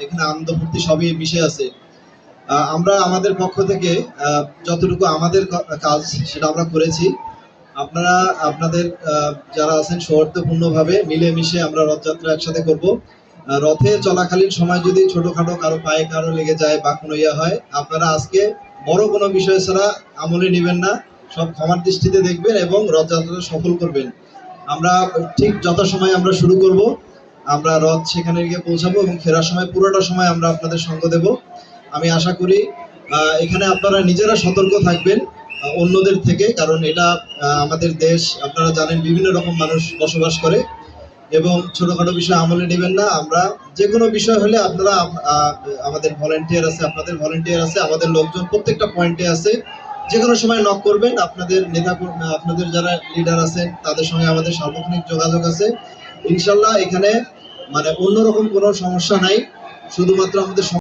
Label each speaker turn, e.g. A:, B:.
A: এখানে আনন্দ ফুর্তি সবই মিশে আছে। আমরা আমাদের পক্ষ থেকে যতটুকু আমাদের কাজ সেটা আমরা করেছি। আপনারা আপনাদের যারা আছেন সৌহার্দ্যপূর্ণভাবে মিলেমিশে আমরা রথযাত্রা একসাথে করব। রথে চলাকালীন সময় যদি ছোটখাটো কারো পায়ে কারো লেগে যায় বা কোনো ইয়ে হয়, আপনারা আজকে বড় কোনো বিষয় ছাড়া আমলে নেবেন না, সব ক্ষমার দৃষ্টিতে দেখবেন এবং রথযাত্রাটা সফল করবেন। আমরা ঠিক যথাসময়ে আমরা শুরু করব, আমরা রথ সেখানে গিয়ে পৌঁছাবো এবং ফেরার সময় পুরোটা সময় আমরা আপনাদের সঙ্গ দেব। আমি আশা করি এখানে আপনারা নিজেরা সতর্ক থাকবেন অন্যদের থেকে, কারণ এটা আমাদের দেশ, আপনারা জানেন বিভিন্ন রকম মানুষ বসবাস করে এবং ছোটখাটো বিষয় আমলে নেবেন না। আমরা যে কোনো বিষয় হলে আপনারা আমাদের ভলেন্টিয়ার আছে, আপনাদের ভলেন্টিয়ার আছে, আমাদের লোকজন প্রত্যেকটা পয়েন্টে আছে, যে কোনো সময় নক করবেন। আপনাদের নেতা আপনাদের যারা লিডার আছেন তাদের সঙ্গে আমাদের সার্বক্ষণিক যোগাযোগ আছে। ইনশাল্লাহ এখানে মানে অন্যরকম কোনো সমস্যা নাই, শুধুমাত্র আমাদের